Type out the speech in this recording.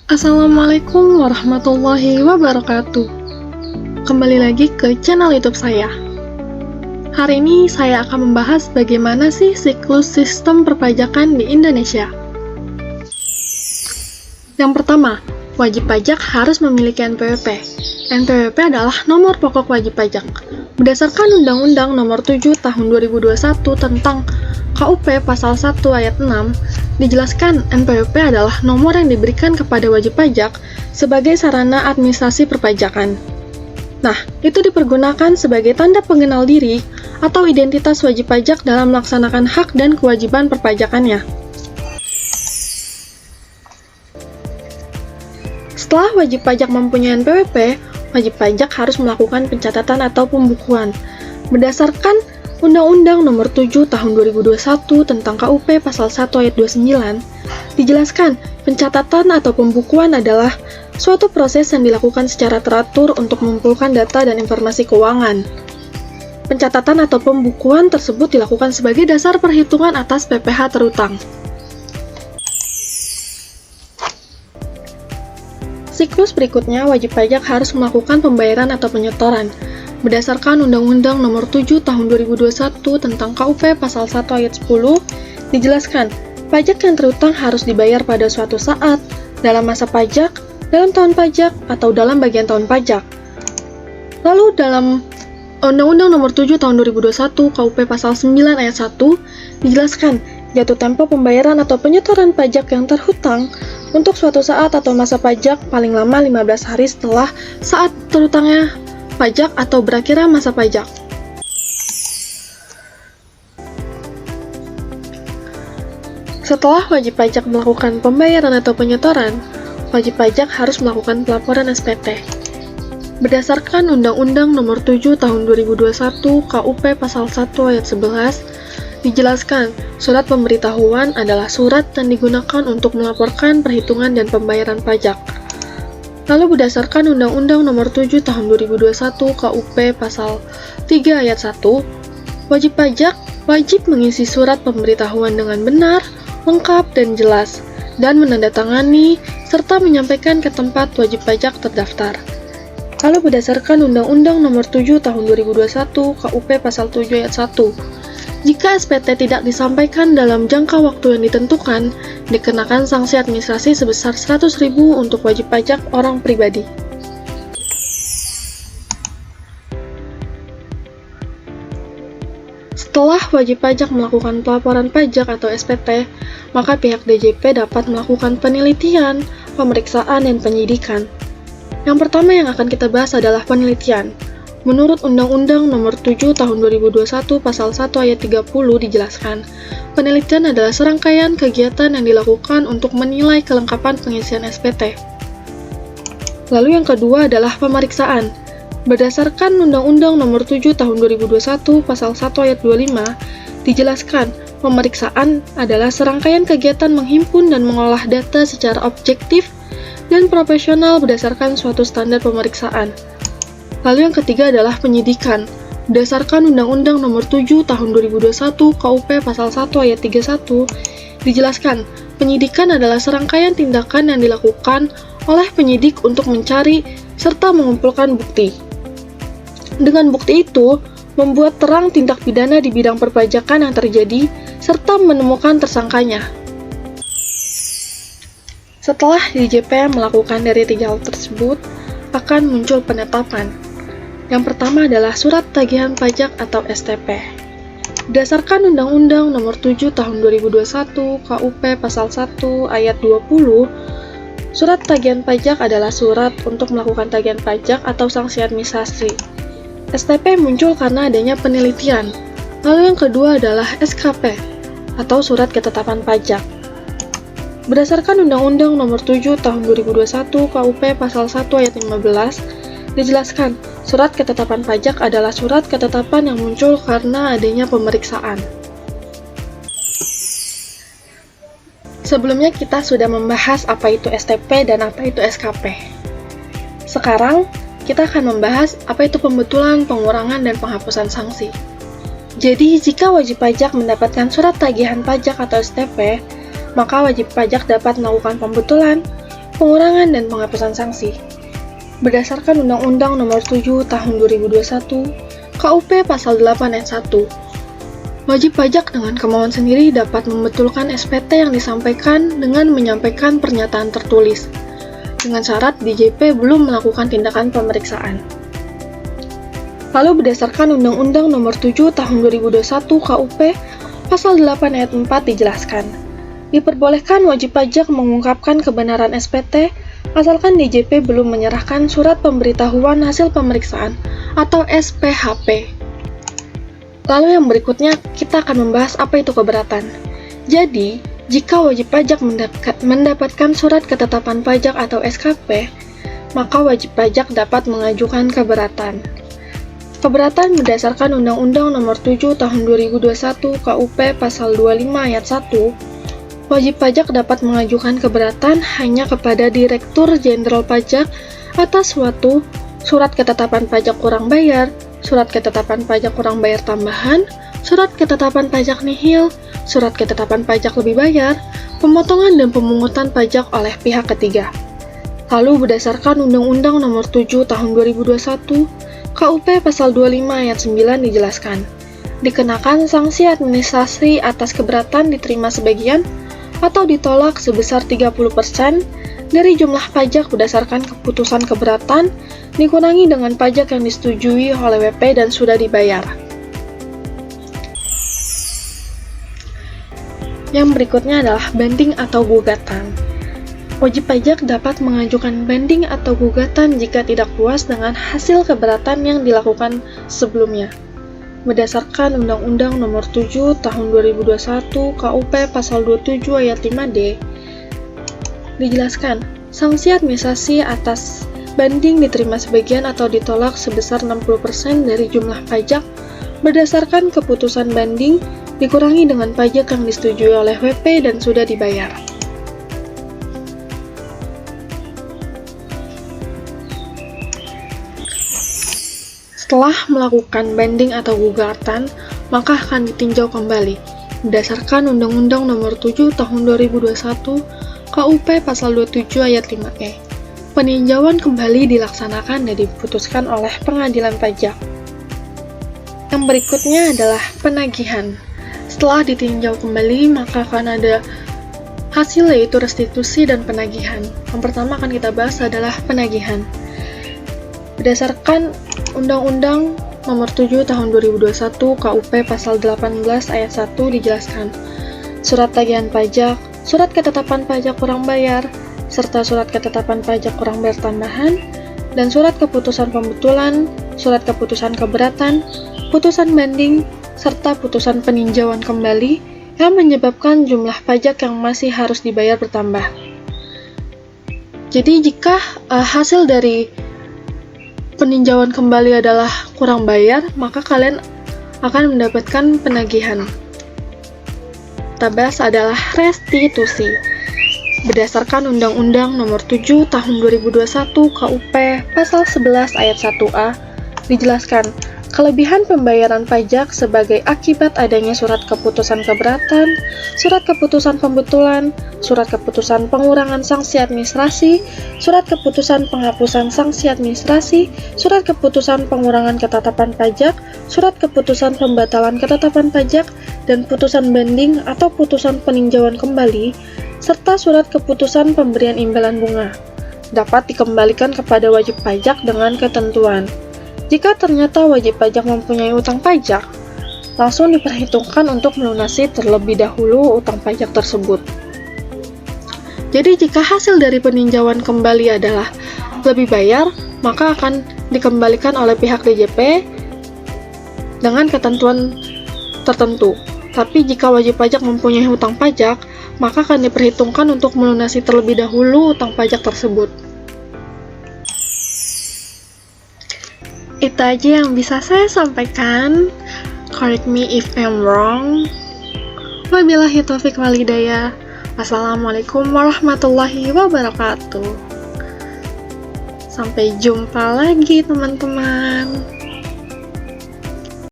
Assalamualaikum warahmatullahi wabarakatuh. Kembali lagi ke channel YouTube saya. Hari ini saya akan membahas bagaimana sih siklus sistem perpajakan di Indonesia. Yang pertama, wajib pajak harus memiliki NPWP. NPWP adalah nomor pokok wajib pajak. Berdasarkan Undang-Undang Nomor 7 Tahun 2021 tentang KUP Pasal 1 Ayat 6, dijelaskan NPWP adalah nomor yang diberikan kepada wajib pajak sebagai sarana administrasi perpajakan. Nah, itu dipergunakan sebagai tanda pengenal diri atau identitas wajib pajak dalam melaksanakan hak dan kewajiban perpajakannya. Setelah wajib pajak mempunyai NPWP, wajib pajak harus melakukan pencatatan atau pembukuan. Berdasarkan Undang-Undang Nomor 7 Tahun 2021 tentang KUP Pasal 1 Ayat 29, dijelaskan pencatatan atau pembukuan adalah suatu proses yang dilakukan secara teratur untuk mengumpulkan data dan informasi keuangan. Pencatatan atau pembukuan tersebut dilakukan sebagai dasar perhitungan atas PPh terutang. Siklus berikutnya, wajib pajak harus melakukan pembayaran atau penyetoran. Berdasarkan Undang-Undang Nomor 7 Tahun 2021 tentang KUP Pasal 1 Ayat 10, dijelaskan, pajak yang terutang harus dibayar pada suatu saat, dalam masa pajak, dalam tahun pajak, atau dalam bagian tahun pajak. Lalu dalam Undang-Undang Nomor 7 Tahun 2021 KUP Pasal 9 Ayat 1, dijelaskan, jatuh tempo pembayaran atau penyetoran pajak yang terhutang untuk suatu saat atau masa pajak paling lama 15 hari setelah saat terhutangnya pajak atau berakhirnya masa pajak. Setelah wajib pajak melakukan pembayaran atau penyetoran, wajib pajak harus melakukan pelaporan SPT. Berdasarkan Undang-Undang Nomor 7 Tahun 2021 KUP Pasal 1 Ayat 11, dijelaskan, surat pemberitahuan adalah surat yang digunakan untuk melaporkan perhitungan dan pembayaran pajak. Lalu berdasarkan Undang-Undang Nomor 7 Tahun 2021 KUP Pasal 3 Ayat 1, wajib pajak wajib mengisi surat pemberitahuan dengan benar, lengkap, dan jelas, dan menandatangani serta menyampaikan ke tempat wajib pajak terdaftar. Lalu berdasarkan Undang-Undang Nomor 7 Tahun 2021 KUP Pasal 7 Ayat 1, jika SPT tidak disampaikan dalam jangka waktu yang ditentukan, dikenakan sanksi administrasi sebesar Rp100.000 untuk wajib pajak orang pribadi. Setelah wajib pajak melakukan pelaporan pajak atau SPT, maka pihak DJP dapat melakukan penelitian, pemeriksaan, dan penyidikan. Yang pertama yang akan kita bahas adalah penelitian. Menurut Undang-Undang Nomor 7 Tahun 2021 Pasal 1 Ayat 30 dijelaskan, penelitian adalah serangkaian kegiatan yang dilakukan untuk menilai kelengkapan pengisian SPT. Lalu yang kedua adalah pemeriksaan. Berdasarkan Undang-Undang Nomor 7 Tahun 2021 Pasal 1 Ayat 25, dijelaskan, pemeriksaan adalah serangkaian kegiatan menghimpun dan mengolah data secara objektif dan profesional berdasarkan suatu standar pemeriksaan. Lalu yang ketiga adalah penyidikan. Berdasarkan Undang-Undang Nomor 7 Tahun 2021 KUP Pasal 1 Ayat 31, dijelaskan, penyidikan adalah serangkaian tindakan yang dilakukan oleh penyidik untuk mencari serta mengumpulkan bukti. Dengan bukti itu, membuat terang tindak pidana di bidang perpajakan yang terjadi serta menemukan tersangkanya. Setelah DJP melakukan dari tiga hal tersebut, akan muncul penetapan. Yang pertama adalah surat tagihan pajak atau STP. Berdasarkan Undang-Undang Nomor 7 Tahun 2021 KUP Pasal 1 Ayat 20, surat tagihan pajak adalah surat untuk melakukan tagihan pajak atau sanksi administrasi. STP muncul karena adanya penelitian. Lalu yang kedua adalah SKP atau surat ketetapan pajak. Berdasarkan Undang-Undang Nomor 7 Tahun 2021 KUP Pasal 1 Ayat 15, dijelaskan, surat ketetapan pajak adalah surat ketetapan yang muncul karena adanya pemeriksaan. Sebelumnya kita sudah membahas apa itu STP dan apa itu SKP. Sekarang, kita akan membahas apa itu pembetulan, pengurangan, dan penghapusan sanksi. Jadi, jika wajib pajak mendapatkan surat tagihan pajak atau STP, maka wajib pajak dapat melakukan pembetulan, pengurangan dan penghapusan sanksi. Berdasarkan Undang-Undang Nomor 7 Tahun 2021, KUP Pasal 8 Ayat 1, wajib pajak dengan kemauan sendiri dapat membetulkan SPT yang disampaikan dengan menyampaikan pernyataan tertulis, dengan syarat DJP belum melakukan tindakan pemeriksaan. Lalu berdasarkan Undang-Undang Nomor 7 Tahun 2021 KUP Pasal 8 Ayat 4 dijelaskan, diperbolehkan wajib pajak mengungkapkan kebenaran SPT asalkan DJP belum menyerahkan surat pemberitahuan hasil pemeriksaan atau SPHP. Lalu yang berikutnya kita akan membahas apa itu keberatan. Jadi, jika wajib pajak mendapatkan surat ketetapan pajak atau SKP, maka wajib pajak dapat mengajukan keberatan. Keberatan berdasarkan Undang-Undang Nomor 7 Tahun 2021 KUP Pasal 25 Ayat 1, wajib pajak dapat mengajukan keberatan hanya kepada Direktur Jenderal Pajak atas suatu surat ketetapan pajak kurang bayar, surat ketetapan pajak kurang bayar tambahan, surat ketetapan pajak nihil, surat ketetapan pajak lebih bayar, pemotongan dan pemungutan pajak oleh pihak ketiga. Lalu berdasarkan Undang-Undang Nomor 7 Tahun 2021, KUP Pasal 25 Ayat 9 dijelaskan, dikenakan sanksi administrasi atas keberatan diterima sebagian atau ditolak sebesar 30% dari jumlah pajak berdasarkan keputusan keberatan dikurangi dengan pajak yang disetujui oleh WP dan sudah dibayar. Yang berikutnya adalah banding atau gugatan. Wajib pajak dapat mengajukan banding atau gugatan jika tidak puas dengan hasil keberatan yang dilakukan sebelumnya. Berdasarkan Undang-Undang Nomor 7 Tahun 2021 KUP Pasal 27 Ayat 5D, dijelaskan, sanksi administrasi atas banding diterima sebagian atau ditolak sebesar 60% dari jumlah pajak berdasarkan keputusan banding dikurangi dengan pajak yang disetujui oleh WP dan sudah dibayar. Setelah melakukan banding atau gugatan, maka akan ditinjau kembali berdasarkan Undang-Undang Nomor 7 Tahun 2021 KUP Pasal 27 Ayat 5E. Peninjauan kembali dilaksanakan dan diputuskan oleh pengadilan pajak. Yang berikutnya adalah penagihan. Setelah ditinjau kembali, maka akan ada hasil yaitu restitusi dan penagihan. Yang pertama akan kita bahas adalah penagihan. Berdasarkan Undang-Undang Nomor 7 Tahun 2021 KUP Pasal 18 Ayat 1 dijelaskan, surat tagihan pajak, surat ketetapan pajak kurang bayar, serta surat ketetapan pajak kurang bayar tambahan, dan surat keputusan pembetulan, surat keputusan keberatan, putusan banding, serta putusan peninjauan kembali yang menyebabkan jumlah pajak yang masih harus dibayar bertambah. Jadi jika hasil dari peninjauan kembali adalah kurang bayar, maka kalian akan mendapatkan penagihan. Kita bahas adalah restitusi. Berdasarkan Undang-Undang Nomor 7 Tahun 2021 KUP Pasal 11 Ayat 1A, dijelaskan, kelebihan pembayaran pajak sebagai akibat adanya surat keputusan keberatan, surat keputusan pembetulan, surat keputusan pengurangan sanksi administrasi, surat keputusan penghapusan sanksi administrasi, surat keputusan pengurangan ketetapan pajak, surat keputusan pembatalan ketetapan pajak, dan putusan banding atau putusan peninjauan kembali, serta surat keputusan pemberian imbalan bunga, dapat dikembalikan kepada wajib pajak dengan ketentuan. Jika ternyata wajib pajak mempunyai utang pajak, langsung diperhitungkan untuk melunasi terlebih dahulu utang pajak tersebut. Jadi jika hasil dari peninjauan kembali adalah lebih bayar, maka akan dikembalikan oleh pihak DJP dengan ketentuan tertentu. Tapi jika wajib pajak mempunyai utang pajak, maka akan diperhitungkan untuk melunasi terlebih dahulu utang pajak tersebut. Itu aja yang bisa saya sampaikan. Correct me if I'm wrong. Wabillahi taufiq wal hidayah. Wassalamualaikum warahmatullahi wabarakatuh. Sampai jumpa lagi teman-teman.